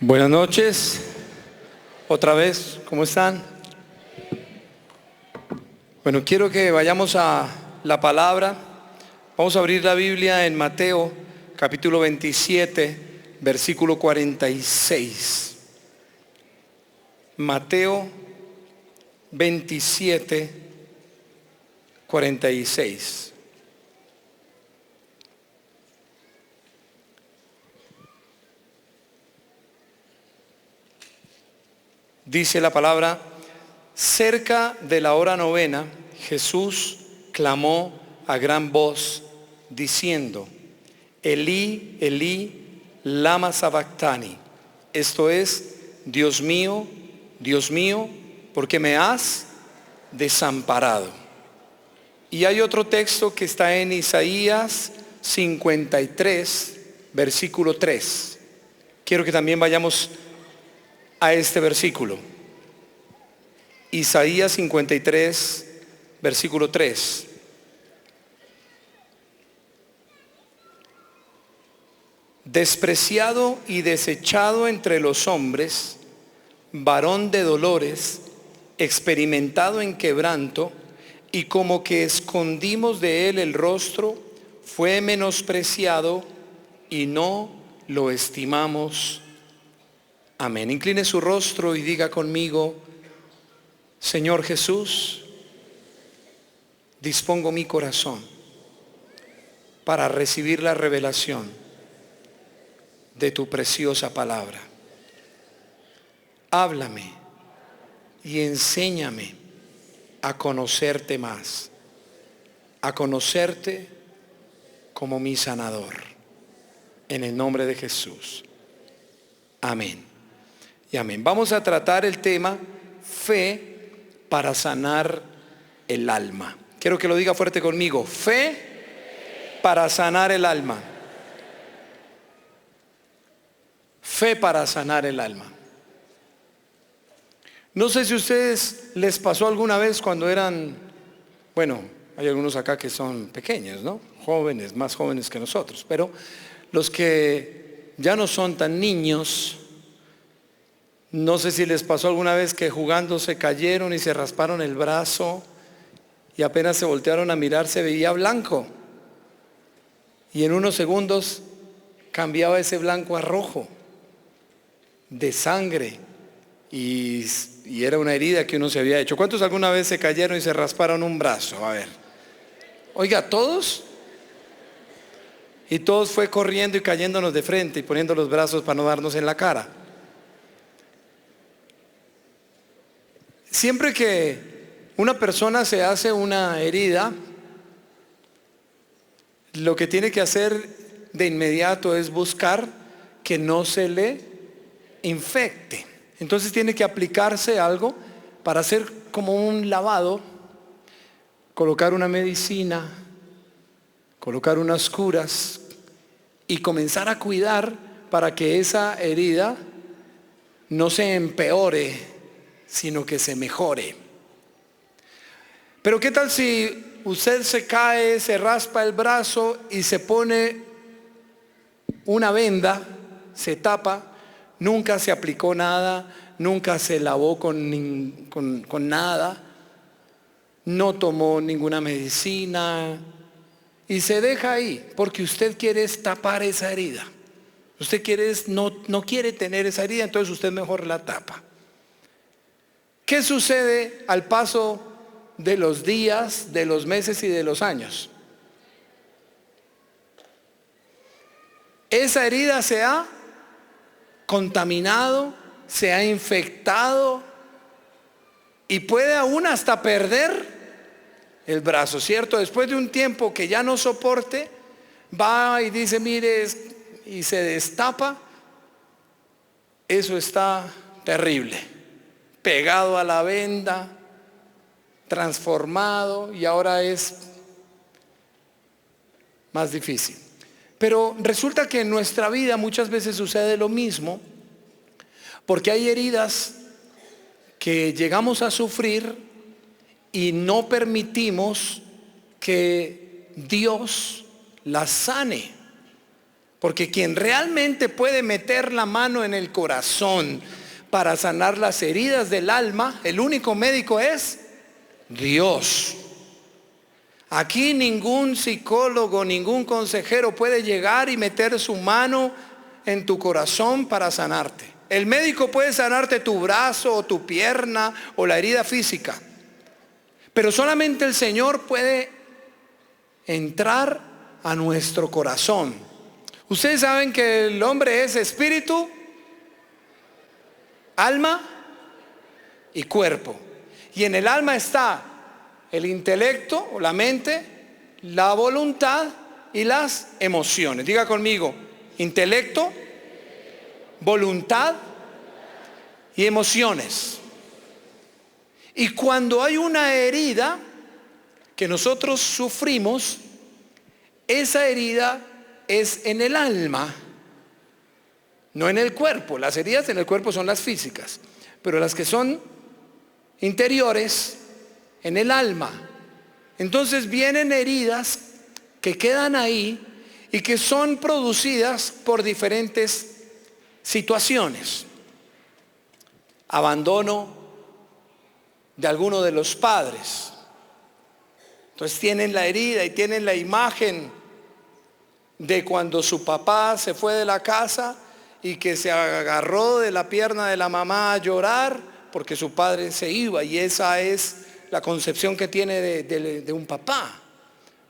Buenas noches, otra vez, ¿cómo están? Bueno, quiero que vayamos a la palabra. Vamos a abrir la Biblia en Mateo, capítulo 27, versículo 46. Mateo 27, 46. Dice la palabra: cerca de la hora novena, Jesús clamó a gran voz, diciendo: Elí, Elí, lama sabactani. Esto es: Dios mío, ¿por qué me has desamparado? Y hay otro texto que está en Isaías 53, versículo 3. Quiero que también vayamos a este versículo. Isaías 53, versículo 3. Despreciado y desechado entre los hombres, varón de dolores, experimentado en quebranto, y como que escondimos de él el rostro, fue menospreciado y no lo estimamos. Amén. Incline su rostro y diga conmigo: Señor Jesús, dispongo mi corazón para recibir la revelación de tu preciosa palabra. Háblame y enséñame a conocerte más, a conocerte como mi sanador. En el nombre de Jesús. Amén. Y amén. Vamos a tratar el tema fe para sanar el alma. Quiero que lo diga fuerte conmigo: fe para sanar el alma. Fe para sanar el alma. No sé si a ustedes les pasó alguna vez cuando eran, bueno, hay algunos acá que son pequeños, ¿no? Jóvenes, más jóvenes que nosotros, pero los que ya no son tan niños, no sé si les pasó alguna vez que jugando se cayeron y se rasparon el brazo y apenas se voltearon a mirar se veía blanco. Y en unos segundos cambiaba ese blanco a rojo, de sangre, y era una herida que uno se había hecho. ¿Cuántos alguna vez se cayeron y se rasparon un brazo? A ver. Oiga, ¿todos? Y todos fue corriendo y cayéndonos de frente y poniendo los brazos para no darnos en la cara. Siempre que una persona se hace una herida, lo que tiene que hacer de inmediato es buscar que no se le infecte. Entonces tiene que aplicarse algo para hacer como un lavado, colocar una medicina, colocar unas curas y comenzar a cuidar para que esa herida no se empeore, sino que se mejore. Pero ¿qué tal si usted se cae, se raspa el brazo y se pone una venda, se tapa, nunca se aplicó nada, nunca se lavó con nada, no tomó ninguna medicina y se deja ahí porque usted quiere tapar esa herida? Usted no quiere tener esa herida, entonces usted mejor la tapa. ¿Qué sucede al paso de los días, de los meses y de los años? Esa herida se ha contaminado, se ha infectado y puede aún hasta perder el brazo, ¿cierto? Después de un tiempo que ya no soporte, va y dice, mire, y se destapa. Eso está terrible, pegado a la venda, transformado, y ahora es más difícil. Pero resulta que en nuestra vida muchas veces sucede lo mismo, porque hay heridas que llegamos a sufrir y no permitimos que Dios las sane. Porque quien realmente puede meter la mano en el corazón para sanar las heridas del alma, el único médico es Dios. Aquí ningún psicólogo, ningún consejero puede llegar y meter su mano en tu corazón para sanarte. El médico puede sanarte tu brazo o tu pierna o la herida física, pero solamente el Señor puede entrar a nuestro corazón. Ustedes saben que el hombre es espíritu, alma y cuerpo. Y en el alma está el intelecto o la mente, la voluntad y las emociones. Diga conmigo, intelecto, voluntad y emociones. Y cuando hay una herida que nosotros sufrimos, esa herida es en el alma, no en el cuerpo. Las heridas en el cuerpo son las físicas, pero las que son interiores, en el alma. Entonces vienen heridas que quedan ahí y que son producidas por diferentes situaciones. Abandono de alguno de los padres. Entonces tienen la herida y tienen la imagen de cuando su papá se fue de la casa y que se agarró de la pierna de la mamá a llorar porque su padre se iba, y esa es la concepción que tiene de un papá.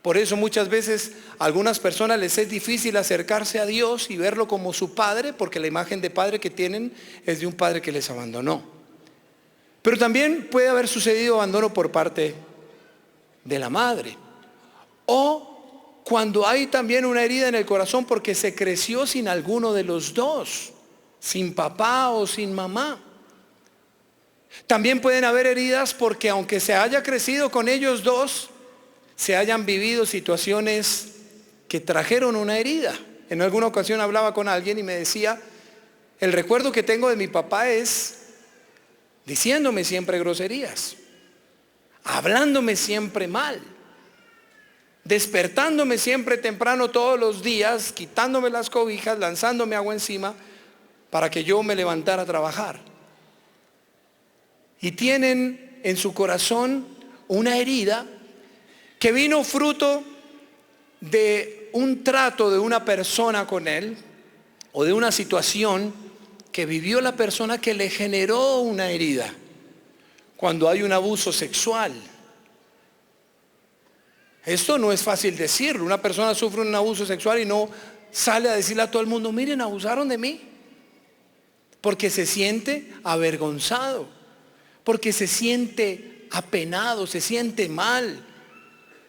Por eso muchas veces a algunas personas les es difícil acercarse a Dios y verlo como su padre, porque la imagen de padre que tienen es de un padre que les abandonó. Pero también puede haber sucedido abandono por parte de la madre, o cuando hay también una herida en el corazón porque se creció sin alguno de los dos, sin papá o sin mamá. También pueden haber heridas porque aunque se haya crecido con ellos dos, se hayan vivido situaciones que trajeron una herida. En alguna ocasión hablaba con alguien y me decía, el recuerdo que tengo de mi papá es diciéndome siempre groserías, hablándome siempre mal, despertándome siempre temprano todos los días, quitándome las cobijas, lanzándome agua encima para que yo me levantara a trabajar. Y tienen en su corazón una herida que vino fruto de un trato de una persona con él, o de una situación que vivió la persona que le generó una herida. Cuando hay un abuso sexual, esto no es fácil decirlo. Una persona sufre un abuso sexual y no sale a decirle a todo el mundo, miren, abusaron de mí, porque se siente avergonzado, porque se siente apenado, se siente mal,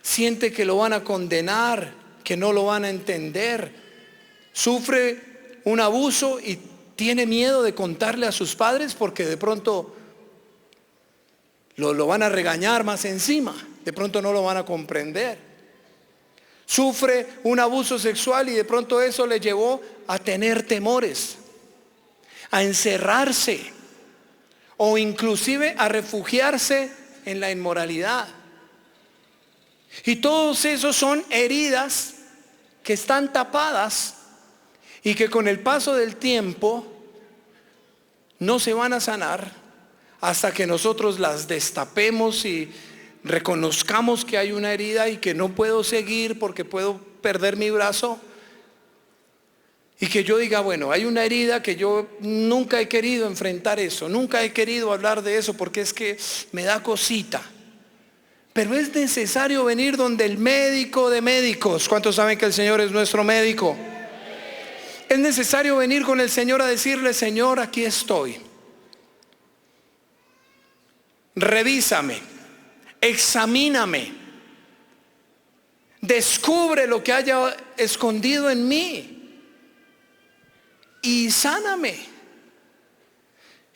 siente que lo van a condenar, que no lo van a entender. Sufre un abuso y tiene miedo de contarle a sus padres porque de pronto lo van a regañar más encima, de pronto no lo van a comprender. Sufre un abuso sexual y de pronto eso le llevó a tener temores, a encerrarse, o inclusive a refugiarse en la inmoralidad. Y todos esos son heridas que están tapadas y que con el paso del tiempo no se van a sanar hasta que nosotros las destapemos y reconozcamos que hay una herida y que no puedo seguir porque puedo perder mi brazo. Y que yo diga, bueno, hay una herida que yo nunca he querido enfrentar eso, nunca he querido hablar de eso porque es que me da cosita. Pero es necesario venir donde el médico de médicos. ¿Cuántos saben que el Señor es nuestro médico? Es necesario venir con el Señor a decirle, Señor, aquí estoy. Revísame, examíname, descubre lo que haya escondido en mí y sáname.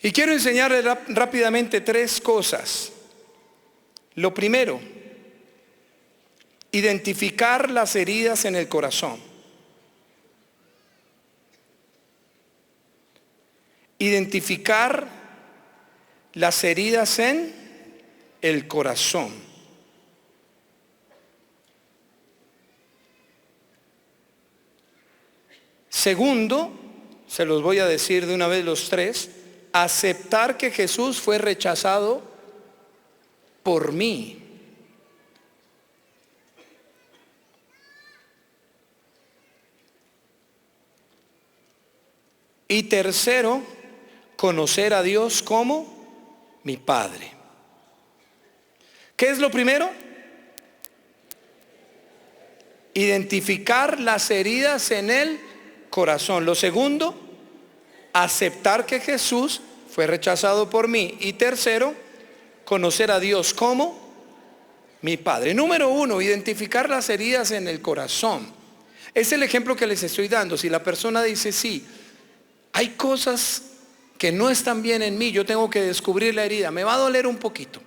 Y quiero enseñarle rápidamente 3 cosas. Lo primero, identificar las heridas en el corazón. Identificar las heridas en el corazón. Segundo, se los voy a decir de una vez los tres, aceptar que Jesús fue rechazado por mí. Y tercero, conocer a Dios como mi Padre. ¿Qué es lo primero? Identificar las heridas en el corazón. Lo segundo, aceptar que Jesús fue rechazado por mí. Y tercero, conocer a Dios como mi Padre. Número uno, identificar las heridas en el corazón. Es el ejemplo que les estoy dando. Si la persona dice, sí, hay cosas que no están bien en mí, yo tengo que descubrir la herida, me va a doler un poquito,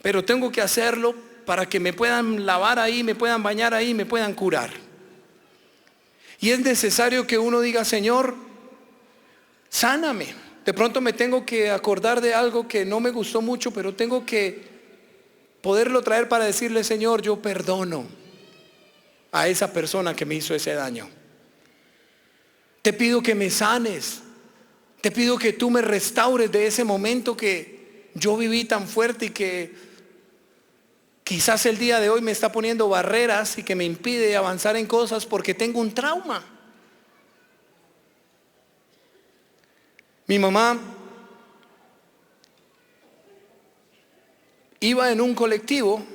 pero tengo que hacerlo para que me puedan lavar ahí, me puedan bañar ahí, me puedan curar. Y es necesario que uno diga, Señor, sáname. De pronto me tengo que acordar de algo que no me gustó mucho, pero tengo que poderlo traer para decirle, Señor, yo perdono a esa persona que me hizo ese daño. Te pido que me sanes. Te pido que tú me restaures de ese momento que yo viví tan fuerte y que quizás el día de hoy me está poniendo barreras y que me impide avanzar en cosas porque tengo un trauma. Mi mamá iba en un colectivo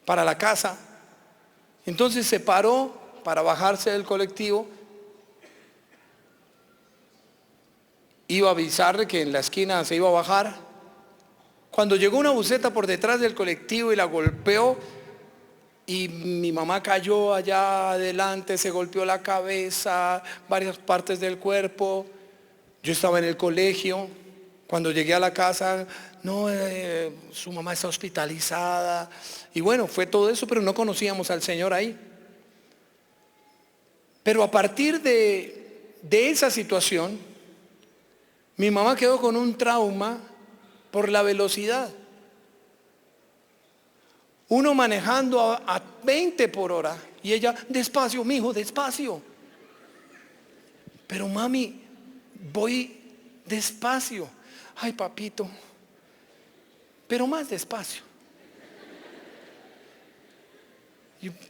para la casa, entonces se paró para bajarse del colectivo. Iba a avisarle que en la esquina se iba a bajar. Cuando llegó una buseta por detrás del colectivo y la golpeó, y mi mamá cayó allá adelante, se golpeó la cabeza, varias partes del cuerpo. Yo estaba en el colegio. Cuando llegué a la casa, no, su mamá está hospitalizada. Y bueno, fue todo eso, pero no conocíamos al Señor ahí. Pero a partir de esa situación, mi mamá quedó con un trauma por la velocidad. Uno manejando a 20 por hora y ella, despacio, mijo, despacio. Pero mami, voy despacio. Ay, papito, pero más despacio.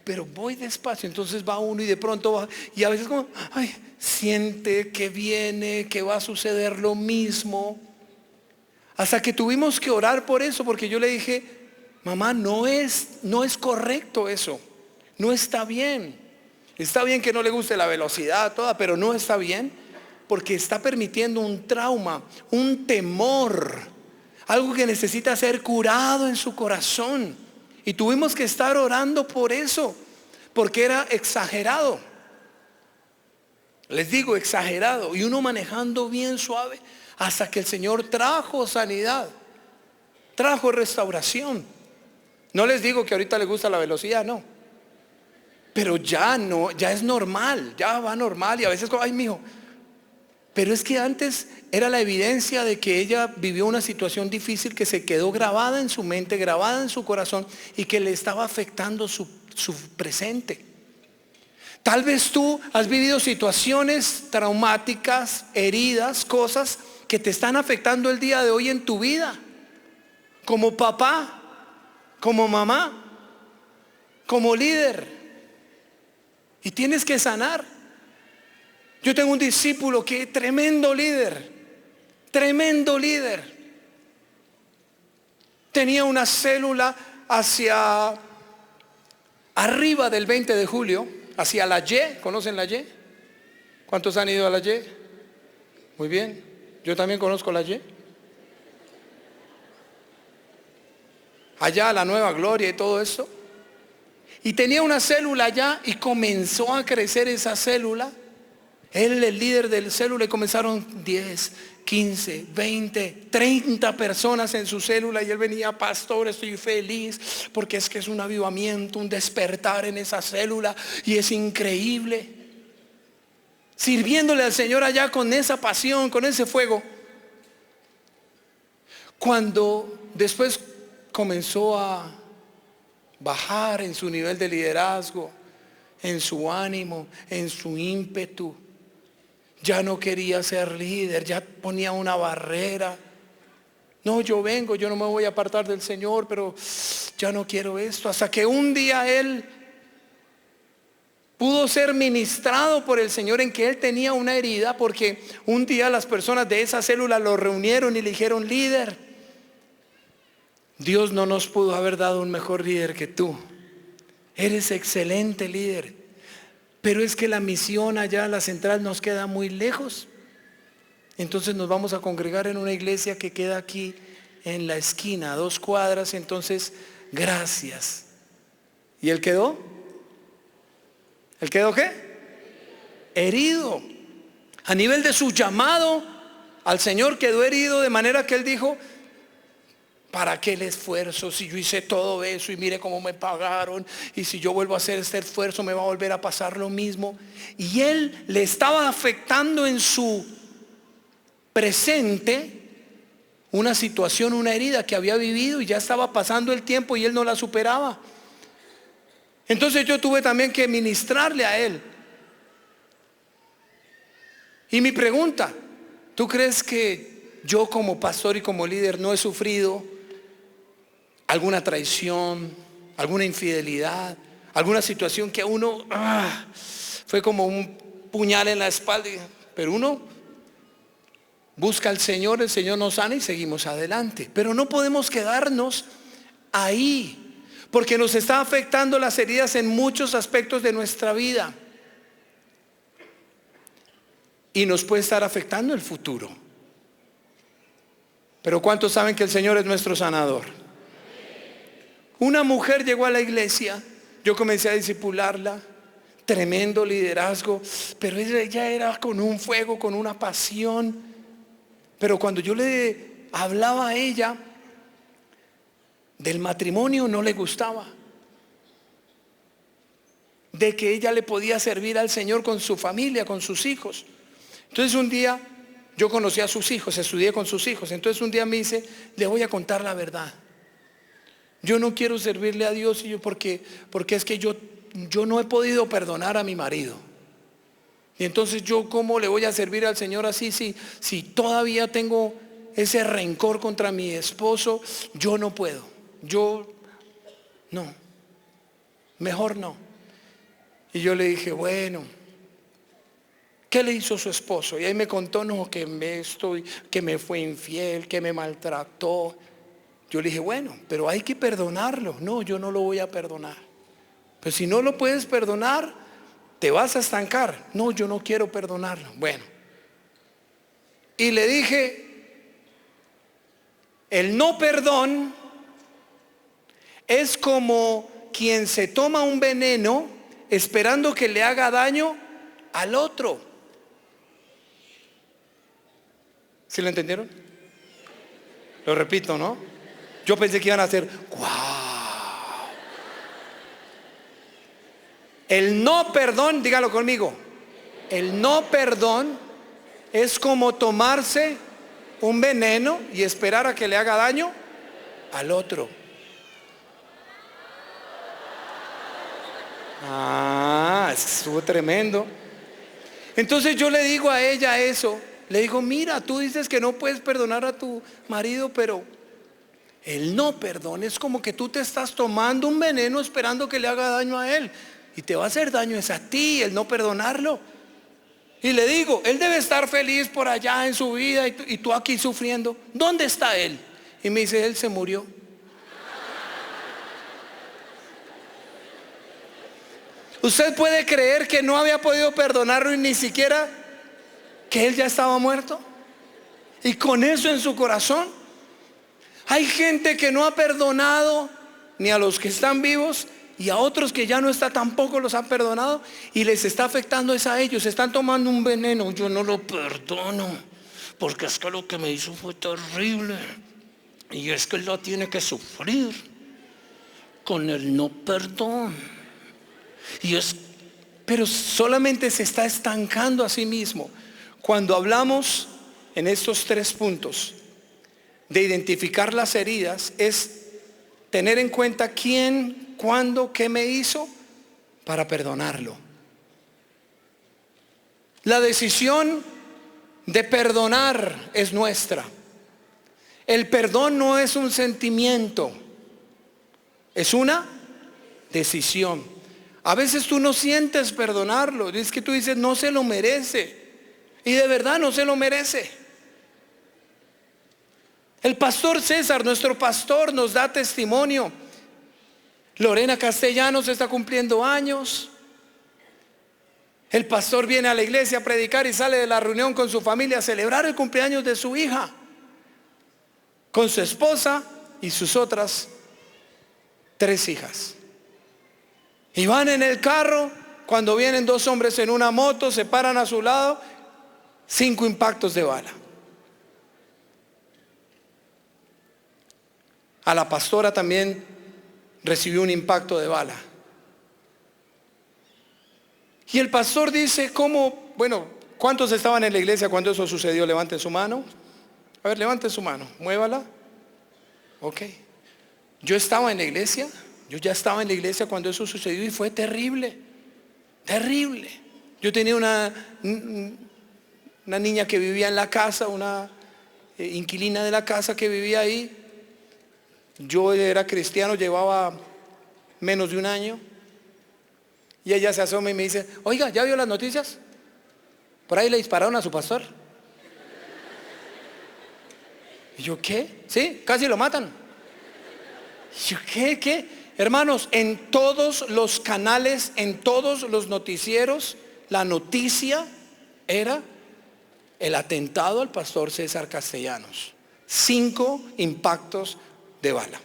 Pero voy despacio. Entonces va uno y de pronto va, y a veces como, ay, siente que viene, que va a suceder lo mismo. Hasta que tuvimos que orar por eso, porque yo le dije, mamá, no es correcto eso, no está bien. Está bien que no le guste la velocidad toda, pero no está bien, porque está permitiendo un trauma, un temor, algo que necesita ser curado en su corazón. Y tuvimos que estar orando por eso, porque era exagerado. Les digo, exagerado. Y uno manejando bien suave, hasta que el Señor trajo sanidad, trajo restauración. No les digo que ahorita le gusta la velocidad, no. Pero ya no, ya es normal, ya va normal. Y a veces, ay, mijo. Pero es que antes era la evidencia de que ella vivió una situación difícil que se quedó grabada en su mente, grabada en su corazón, y que le estaba afectando su presente. Tal vez tú has vivido situaciones traumáticas, heridas, cosas que te están afectando el día de hoy en tu vida. Como papá, como mamá, como líder. Y tienes que sanar. Yo tengo un discípulo que es tremendo líder. Tenía una célula hacia arriba del 20 de julio, hacia la Y. ¿Conocen la Y? ¿Cuántos han ido a la Y? Muy bien, yo también conozco la Y. Allá la Nueva Gloria y todo eso. Y tenía una célula allá y comenzó a crecer esa célula. Él, el líder del célula, y comenzaron 10, 15, 20, 30 personas en su célula. Y él venía, pastor, estoy feliz porque es que es un avivamiento, un despertar en esa célula. Y es increíble. Sirviéndole al Señor allá con esa pasión, con ese fuego. Cuando después comenzó a bajar en su nivel de liderazgo en su ánimo, en su ímpetu. Ya no quería ser líder, ya ponía una barrera. No, yo vengo, yo no me voy a apartar del Señor, pero ya no quiero esto. Hasta que un día él pudo ser ministrado por el Señor en que él tenía una herida, porque un día las personas de esa célula lo reunieron y le dijeron: líder, Dios no nos pudo haber dado un mejor líder que tú. Eres excelente líder, pero es que la misión allá, la central, nos queda muy lejos. Entonces nos vamos a congregar en una iglesia que queda aquí en la esquina, a 2 cuadras. Entonces, gracias. ¿Y él quedó? ¿Él quedó qué? Herido. A nivel de su llamado al Señor quedó herido, de manera que él dijo: ¿para qué el esfuerzo si yo hice todo eso y mire cómo me pagaron? Y si yo vuelvo a hacer este esfuerzo me va a volver a pasar lo mismo. Y él le estaba afectando en su presente una situación, una herida que había vivido, y ya estaba pasando el tiempo y él no la superaba. Entonces yo tuve también que ministrarle a él. Y mi pregunta: ¿tú crees que yo como pastor y como líder no he sufrido alguna traición, alguna infidelidad, alguna situación que a uno fue como un puñal en la espalda? Pero uno busca al Señor, el Señor nos sana y seguimos adelante. Pero no podemos quedarnos ahí, porque nos está afectando las heridas en muchos aspectos de nuestra vida. Y nos puede estar afectando el futuro. Pero ¿cuántos saben que el Señor es nuestro sanador? Una mujer llegó a la iglesia, yo comencé a discipularla, tremendo liderazgo, pero ella era con un fuego, con una pasión. Pero cuando yo le hablaba a ella del matrimonio, no le gustaba, de que ella le podía servir al Señor con su familia, con sus hijos. Entonces un día yo conocí a sus hijos, estudié con sus hijos. Entonces un día me dice: le voy a contar la verdad. Yo no quiero servirle a Dios porque es que yo no he podido perdonar a mi marido. Y entonces yo, ¿cómo le voy a servir al Señor así si todavía tengo ese rencor contra mi esposo? Yo no puedo. Yo no. Mejor no. Y yo le dije: bueno, ¿qué le hizo su esposo? Y ahí me contó: no, que me fue infiel, que me maltrató. Yo le dije: bueno, pero hay que perdonarlo. No, yo no lo voy a perdonar. Pero si no lo puedes perdonar, te vas a estancar. No, yo no quiero perdonarlo. Bueno. Y le dije: el no perdón es como quien se toma un veneno esperando que le haga daño al otro. ¿Sí lo entendieron? Lo repito, ¿no? Yo pensé que iban a hacer ¡wow! El no perdón, dígalo conmigo. El no perdón es como tomarse un veneno y esperar a que le haga daño al otro. Estuvo tremendo. Entonces yo le digo a ella eso. Le digo: mira, tú dices que no puedes perdonar a tu marido, pero el no perdón es como que tú te estás tomando un veneno esperando que le haga daño a él. Y te va a hacer daño es a ti el no perdonarlo. Y le digo: él debe estar feliz por allá en su vida y tú aquí sufriendo. ¿Dónde está él? Y me dice: él se murió. ¿Usted puede creer que no había podido perdonarlo y ni siquiera que él ya estaba muerto? Y con eso en su corazón. Hay gente que no ha perdonado ni a los que están vivos, y a otros que ya no está tampoco los han perdonado, y les está afectando es a ellos. Están tomando un veneno. Yo no lo perdono porque es que lo que me hizo fue terrible, y es que él lo tiene que sufrir con el no perdón. Pero solamente se está estancando a sí mismo. Cuando hablamos en estos 3 puntos de identificar las heridas, es tener en cuenta quién, cuándo, qué me hizo, para perdonarlo. La decisión de perdonar es nuestra. El perdón no es un sentimiento, es una decisión. A veces tú no sientes perdonarlo, es que tú dices no se lo merece, y de verdad no se lo merece. El pastor César, nuestro pastor, nos da testimonio. Lorena Castellanos está cumpliendo años. El pastor viene a la iglesia a predicar y sale de la reunión con su familia a celebrar el cumpleaños de su hija, con su esposa y sus otras 3 hijas. Y van en el carro, cuando vienen 2 hombres en una moto, se paran a su lado, 5 impactos de bala. A la pastora también recibió un impacto de bala. Y el pastor dice, ¿cómo? Bueno, ¿cuántos estaban en la iglesia cuando eso sucedió? Levanten su mano. A ver, levanten su mano, muévala. Ok. Yo estaba en la iglesia, yo ya estaba en la iglesia cuando eso sucedió y fue terrible, terrible. Yo tenía una niña que vivía en la casa, una inquilina de la casa que vivía ahí. Yo era cristiano, llevaba menos de un año. Y ella se asoma y me dice, oiga, ¿ya vio las noticias? Por ahí le dispararon a su pastor. Y yo, ¿qué? Sí, casi lo matan. Y yo, ¿qué? Hermanos, en todos los canales, en todos los noticieros, la noticia era el atentado al pastor César Castellanos. 5 impactos de bala.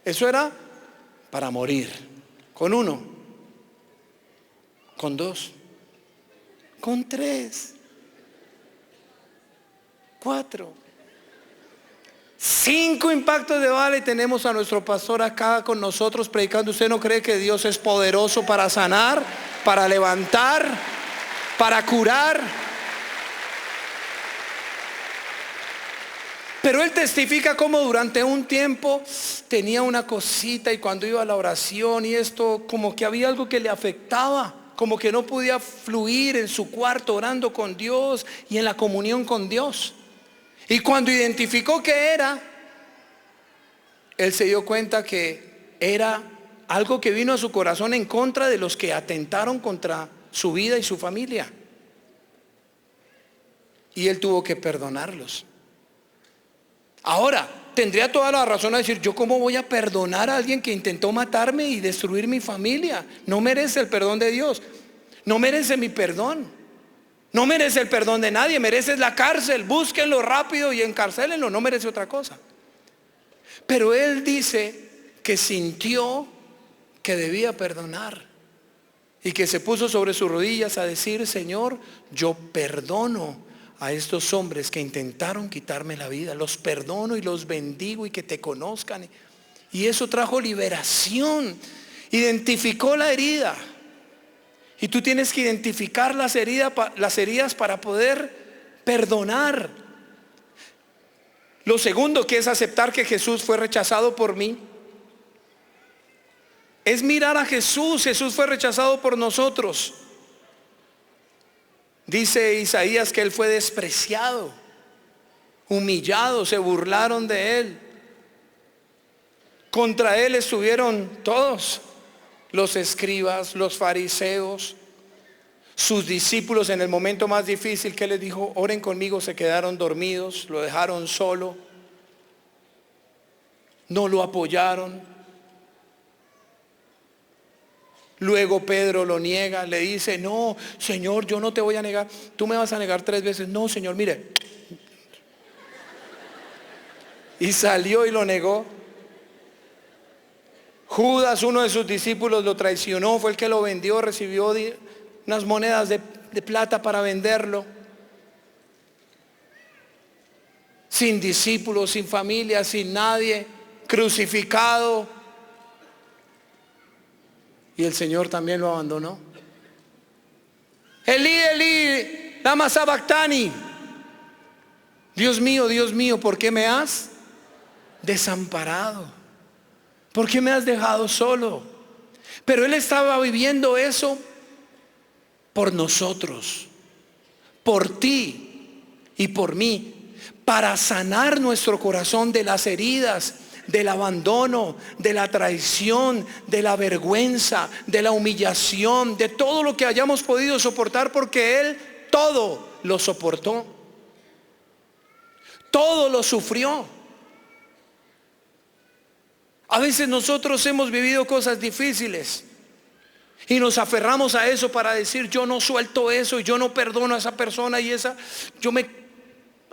Eso era para morir. Con 1. Con 2, con 3, 4, 5 impactos de bala y tenemos a nuestro pastor acá con nosotros predicando. ¿Usted no cree que Dios es poderoso para sanar, para levantar, para curar? Pero él testifica cómo durante un tiempo tenía una cosita y cuando iba a la oración y esto, como que había algo que le afectaba. Como que no podía fluir en su cuarto orando con Dios y en la comunión con Dios. Y cuando identificó qué era, él se dio cuenta que era algo que vino a su corazón en contra de los que atentaron contra su vida y su familia. Y él tuvo que perdonarlos. Ahora, tendría toda la razón a decir, ¿yo cómo voy a perdonar a alguien que intentó matarme y destruir mi familia? No merece el perdón de Dios. No merece mi perdón. No merece el perdón de nadie. Merece la cárcel. Búsquenlo rápido y encarcélenlo. No merece otra cosa. Pero él dice que sintió que debía perdonar. Y que se puso sobre sus rodillas a decir, Señor, yo perdono a estos hombres que intentaron quitarme la vida. Los perdono y los bendigo y que te conozcan. Y eso trajo liberación. Identificó la herida. Y tú tienes que identificar las heridas para poder perdonar. Lo segundo, que es aceptar que Jesús fue rechazado por mí, es mirar a Jesús. Jesús fue rechazado por nosotros. Dice Isaías que él fue despreciado, humillado, se burlaron de él. Contra él estuvieron todos, los escribas, los fariseos, sus discípulos en el momento más difícil que les dijo, oren conmigo, se quedaron dormidos, lo dejaron solo, no lo apoyaron. Luego Pedro lo niega, le dice, no, Señor, yo no te voy a negar, tú me vas a negar 3 veces. No, Señor, mire. Y salió y lo negó. Judas, uno de sus discípulos, lo traicionó, fue el que lo vendió, recibió unas monedas de plata para venderlo. Sin discípulos, sin familia, sin nadie, crucificado. Y el Señor también lo abandonó. Elí, Elí, lama sabactani. Dios mío, ¿por qué me has desamparado? ¿Por qué me has dejado solo? Pero Él estaba viviendo eso por nosotros, por ti y por mí, para sanar nuestro corazón de las heridas, del abandono, de la traición, de la vergüenza, de la humillación, de todo lo que hayamos podido soportar, porque Él todo lo soportó, todo lo sufrió. A veces nosotros hemos vivido cosas difíciles y nos aferramos a eso para decir: yo no suelto eso, y yo no perdono a esa persona, y yo me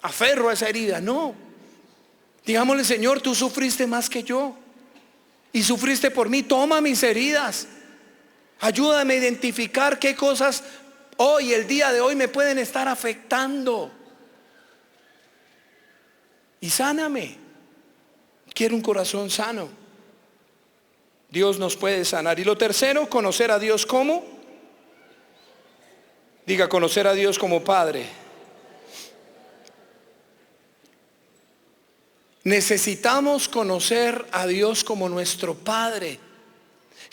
aferro a esa herida. No, digámosle: Señor, tú sufriste más que yo y sufriste por mí, toma mis heridas, ayúdame a identificar qué cosas hoy, el día de hoy, me pueden estar afectando, y sáname. Quiero un corazón sano. Dios nos puede sanar. Y lo tercero, conocer a Dios como, diga, conocer a Dios como Padre. Necesitamos conocer a Dios como nuestro Padre,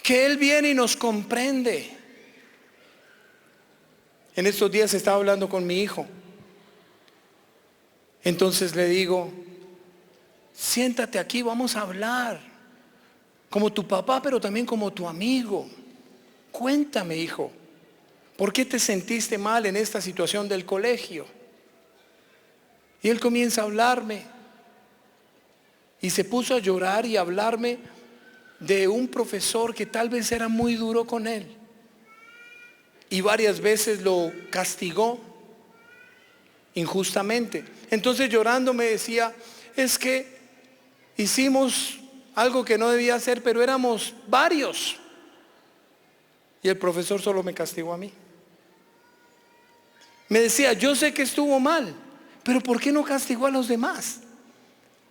que Él viene y nos comprende. En estos días estaba hablando con mi hijo. Entonces le digo: siéntate aquí, vamos a hablar. Como tu papá, pero también como tu amigo. Cuéntame, hijo, ¿por qué te sentiste mal en esta situación del colegio? Y él comienza a hablarme. Y se puso a llorar y a hablarme de un profesor que tal vez era muy duro con él. Y varias veces lo castigó injustamente. Entonces, llorando, me decía: es que hicimos algo que no debía hacer, pero éramos varios. Y el profesor solo me castigó a mí. Me decía: yo sé que estuvo mal, pero ¿por qué no castigó a los demás?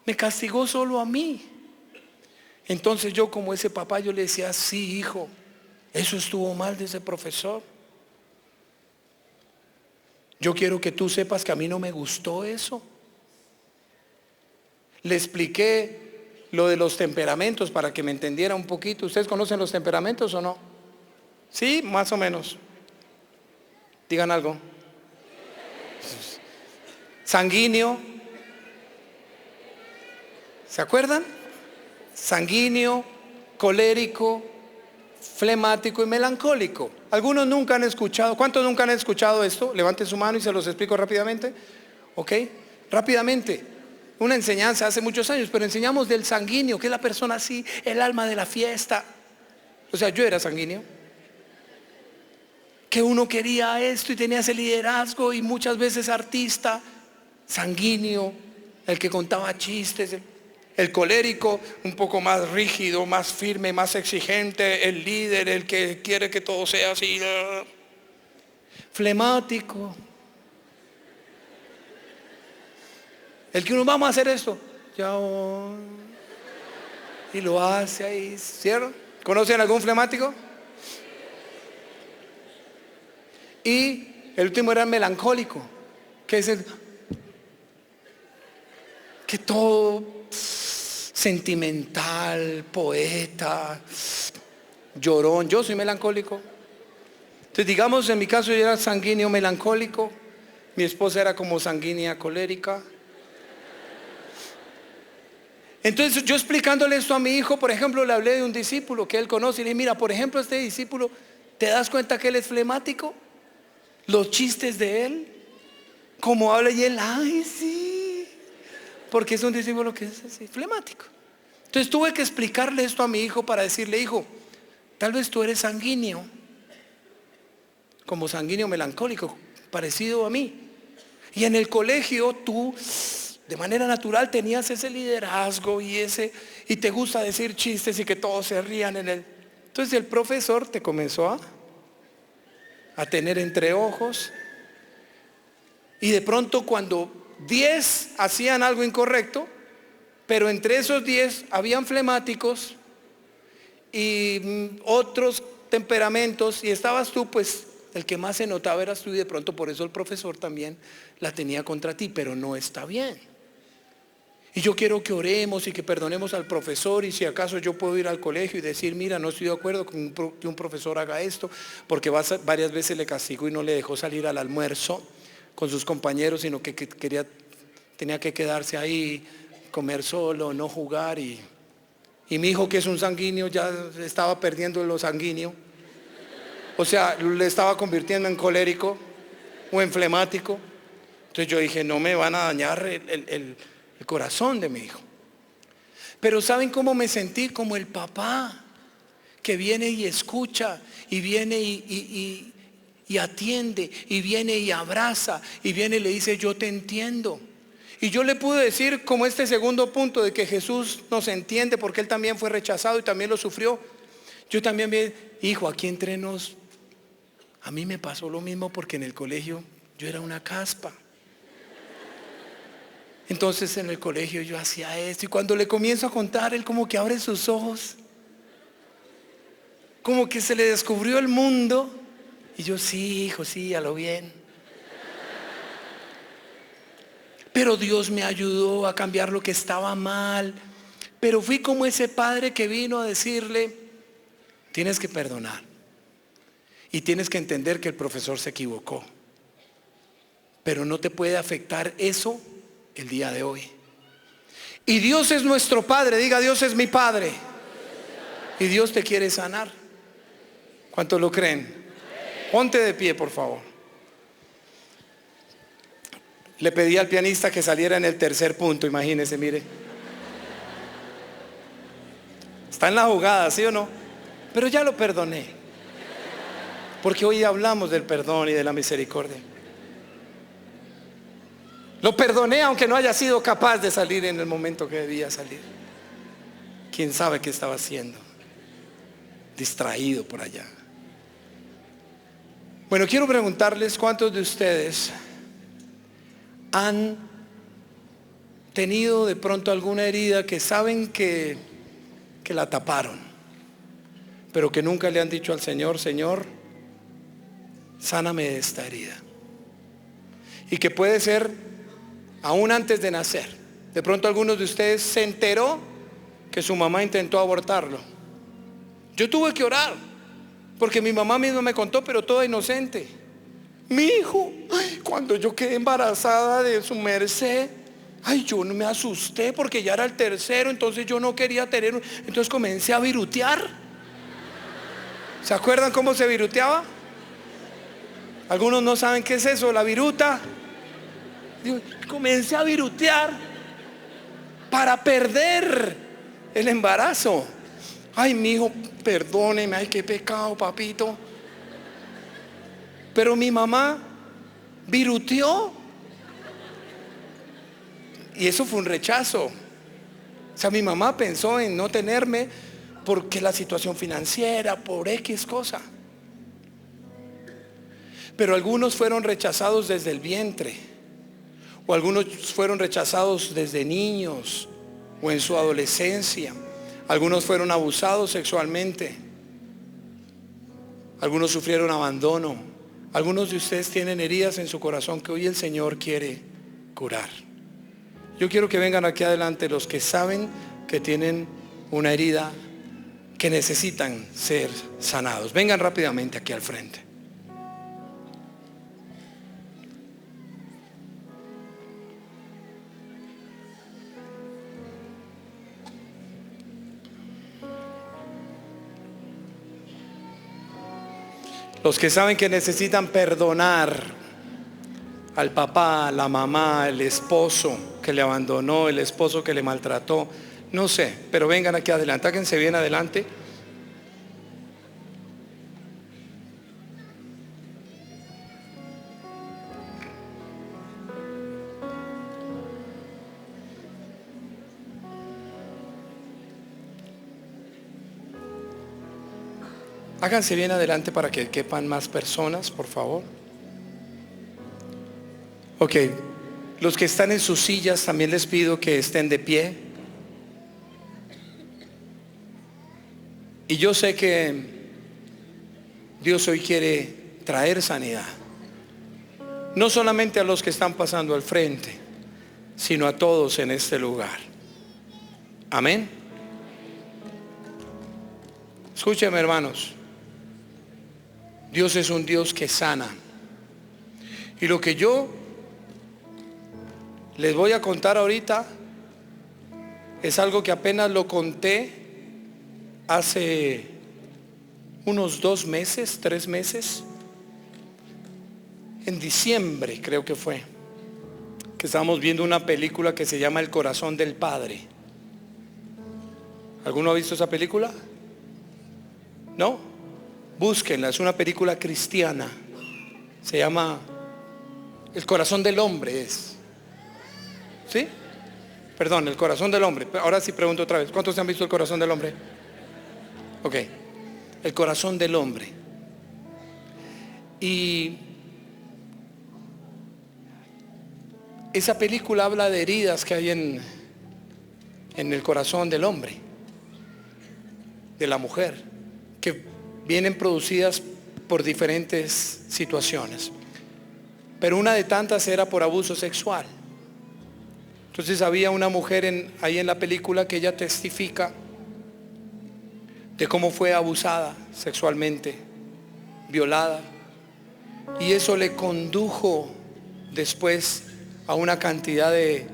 Me castigó solo a mí. Entonces yo, como ese papá, yo le decía: sí, hijo, eso estuvo mal de ese profesor. Yo quiero que tú sepas que a mí no me gustó eso. Le expliqué lo de los temperamentos para que me entendiera un poquito. ¿Ustedes conocen los temperamentos o no? Sí, más o menos. Digan algo. Sanguíneo. ¿Se acuerdan? Sanguíneo, colérico, flemático y melancólico. Algunos nunca han escuchado. ¿Cuántos nunca han escuchado esto? Levanten su mano y se los explico rápidamente. ¿Ok? Rápidamente. Una enseñanza hace muchos años, pero enseñamos del sanguíneo, que es la persona así, el alma de la fiesta. O sea, yo era sanguíneo, que uno quería esto y tenía ese liderazgo, y muchas veces artista. Sanguíneo, el que contaba chistes. El colérico, un poco más rígido, más firme, más exigente. El líder, el que quiere que todo sea así. Flemático, el que uno: vamos a hacer esto, y lo hace ahí, ¿cierto? ¿Conocen algún flemático? Y el último era el melancólico, que es el que todo sentimental, poeta, llorón. Yo soy melancólico. Entonces, digamos, en mi caso yo era sanguíneo melancólico, mi esposa era como sanguínea colérica. Entonces, yo explicándole esto a mi hijo, por ejemplo, le hablé de un discípulo que él conoce y le dije: mira, por ejemplo, este discípulo, ¿te das cuenta que él es flemático? Los chistes de él, como habla, y él: ay, sí, porque es un discípulo que es así, flemático. Entonces tuve que explicarle esto a mi hijo para decirle: hijo, tal vez tú eres sanguíneo, como sanguíneo melancólico, parecido a mí. Y en el colegio tú, de manera natural, tenías ese liderazgo y te gusta decir chistes y que todos se rían en él. Entonces el profesor te comenzó a tener entre ojos, y de pronto, cuando 10 hacían algo incorrecto, pero entre esos 10 habían flemáticos y otros temperamentos, y estabas tú, pues el que más se notaba eras tú, y de pronto por eso el profesor también la tenía contra ti. Pero no está bien. Y yo quiero que oremos y que perdonemos al profesor, y si acaso yo puedo ir al colegio y decir, mira, no estoy de acuerdo con que un profesor haga esto, porque varias veces le castigó y no le dejó salir al almuerzo con sus compañeros, sino que tenía que quedarse ahí, comer solo, no jugar. Y mi hijo, que es un sanguíneo, ya estaba perdiendo lo sanguíneo. O sea, le estaba convirtiendo en colérico o en flemático. Entonces yo dije, no me van a dañar el corazón de mi hijo. Pero ¿saben cómo me sentí? Como el papá que viene y escucha, y viene y atiende, y viene y abraza, y viene y le dice, yo te entiendo. Y yo le pude decir, como este segundo punto, de que Jesús nos entiende porque Él también fue rechazado y también lo sufrió. Yo también vi, hijo, aquí entre nos, a mí me pasó lo mismo, porque en el colegio yo era una caspa. Entonces en el colegio yo hacía esto, y cuando le comienzo a contar, él como que abre sus ojos, como que se le descubrió el mundo. Y yo, sí, hijo, sí, a lo bien. Pero Dios me ayudó a cambiar lo que estaba mal. Pero fui como ese padre que vino a decirle, tienes que perdonar. Y tienes que entender que el profesor se equivocó. Pero no te puede afectar eso el día de hoy. Y Dios es nuestro Padre. Diga, Dios es mi Padre. Y Dios te quiere sanar. ¿Cuántos lo creen? Ponte de pie, por favor. Le pedí al pianista que saliera en el tercer punto, imagínense, mire. Está en la jugada, ¿sí o no? Pero ya lo perdoné. Porque hoy hablamos del perdón y de la misericordia. Lo perdoné aunque no haya sido capaz de salir en el momento que debía salir. ¿Quién sabe qué estaba haciendo? Distraído por allá. Bueno, quiero preguntarles, ¿cuántos de ustedes han tenido de pronto alguna herida que saben que la taparon, pero que nunca le han dicho al Señor, Señor, sáname de esta herida? Y que puede ser aún antes de nacer. De pronto algunos de ustedes se enteró que su mamá intentó abortarlo. Yo tuve que orar, porque mi mamá misma me contó, pero toda inocente. Mi hijo, cuando yo quedé embarazada de su merced, yo no me asusté porque ya era el tercero, entonces yo no quería tener, entonces comencé a virutear. ¿Se acuerdan cómo se viruteaba? Algunos no saben qué es eso, la viruta. Comencé a virutear para perder el embarazo. Ay, mi hijo, perdóneme, ay, qué pecado, papito. Pero mi mamá viruteó. Y eso fue un rechazo. O sea, mi mamá pensó en no tenerme porque la situación financiera, por X cosa. Pero algunos fueron rechazados desde el vientre. O algunos fueron rechazados desde niños o en su adolescencia. Algunos fueron abusados sexualmente. Algunos sufrieron abandono. Algunos de ustedes tienen heridas en su corazón que hoy el Señor quiere curar. Yo quiero que vengan aquí adelante los que saben que tienen una herida que necesitan ser sanados. Vengan rápidamente aquí al frente. Los que saben que necesitan perdonar al papá, la mamá, el esposo que le abandonó, el esposo que le maltrató, no sé, pero vengan aquí adelante, háganse bien adelante. Háganse bien adelante para que quepan más personas, por favor. Ok, los que están en sus sillas también les pido que estén de pie. Y yo sé que Dios hoy quiere traer sanidad. No solamente a los que están pasando al frente, sino a todos en este lugar. Amén. Escúcheme, hermanos. Dios es un Dios que sana. Y lo que yo les voy a contar ahorita es algo que apenas lo conté hace unos 2 meses, 3 meses. En diciembre creo que fue, que estábamos viendo una película que se llama El corazón del Padre. ¿Alguno ha visto esa película? ¿No? Búsquenla, es una película cristiana. Se llama El corazón del hombre es. ¿Sí? Perdón, El corazón del hombre. Ahora sí pregunto otra vez, ¿cuántos han visto El corazón del hombre? Ok, El corazón del hombre. Y esa película habla de heridas que hay en el corazón del hombre, de la mujer, que vienen producidas por diferentes situaciones. Pero una de tantas era por abuso sexual. Entonces había una mujer ahí en la película que ella testifica de cómo fue abusada sexualmente, violada. Y eso le condujo después a una cantidad de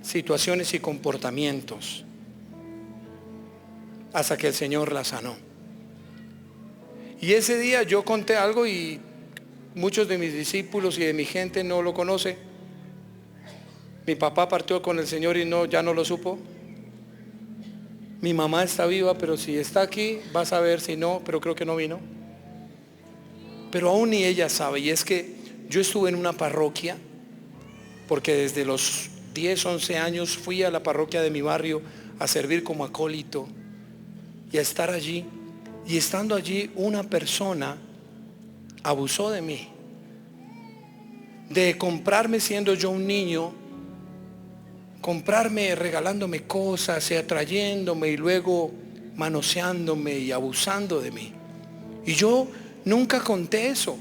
situaciones y comportamientos hasta que el Señor la sanó. Y ese día yo conté algo y muchos de mis discípulos y de mi gente no lo conoce. Mi papá partió con el Señor y ya no lo supo. Mi mamá está viva, pero si está aquí vas a ver, si no, pero creo que no vino. Pero aún ni ella sabe. Y es que yo estuve en una parroquia, porque desde los 10, 11 años fui a la parroquia de mi barrio a servir como acólito y a estar allí. Y estando allí, una persona abusó de mí, de comprarme siendo yo un niño, comprarme regalándome cosas y atrayéndome y luego manoseándome y abusando de mí. Y yo nunca conté eso,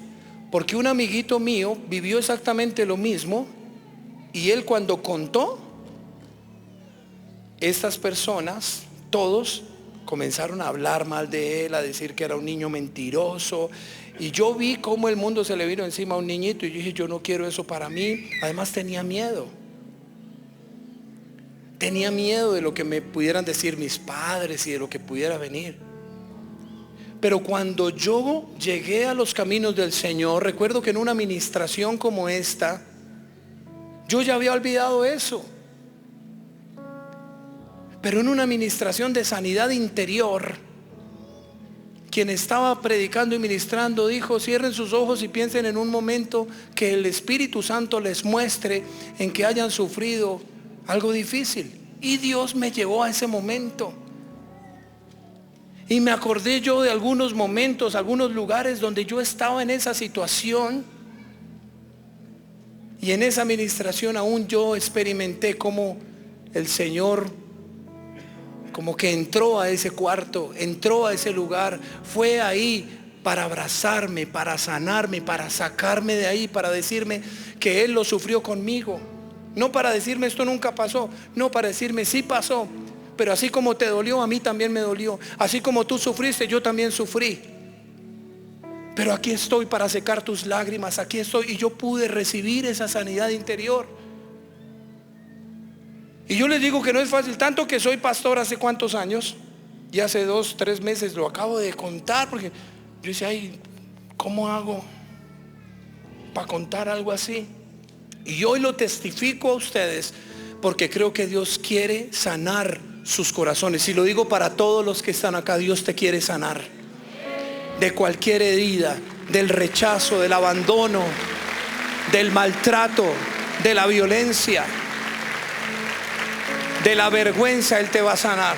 porque un amiguito mío vivió exactamente lo mismo. Y él cuando contó, estas personas, todos comenzaron a hablar mal de él, a decir que era un niño mentiroso. Y yo vi cómo el mundo se le vino encima a un niñito y yo dije, yo no quiero eso para mí. Además tenía miedo. Tenía miedo de lo que me pudieran decir mis padres y de lo que pudiera venir. Pero cuando yo llegué a los caminos del Señor, recuerdo que en una administración como esta, yo ya había olvidado eso. Pero en una administración de sanidad interior, quien estaba predicando y ministrando dijo, cierren sus ojos y piensen en un momento que el Espíritu Santo les muestre en que hayan sufrido algo difícil. Y Dios me llevó a ese momento. Y me acordé yo de algunos momentos, algunos lugares donde yo estaba en esa situación. Y en esa administración aún yo experimenté cómo el Señor como que entró a ese cuarto, entró a ese lugar, fue ahí para abrazarme, para sanarme, para sacarme de ahí, para decirme que Él lo sufrió conmigo. No para decirme esto nunca pasó, no para decirme sí pasó, pero así como te dolió, a mí también me dolió. Así como tú sufriste, yo también sufrí. Pero aquí estoy para secar tus lágrimas, aquí estoy. Y yo pude recibir esa sanidad interior. Y yo les digo que no es fácil, tanto que soy pastor hace cuántos años. Y hace 2, 3 meses lo acabo de contar, porque yo decía, ay, ¿cómo hago para contar algo así? Y hoy lo testifico a ustedes porque creo que Dios quiere sanar sus corazones. Y lo digo para todos los que están acá, Dios te quiere sanar de cualquier herida, del rechazo, del abandono, del maltrato, de la violencia, de la vergüenza. Él te va a sanar.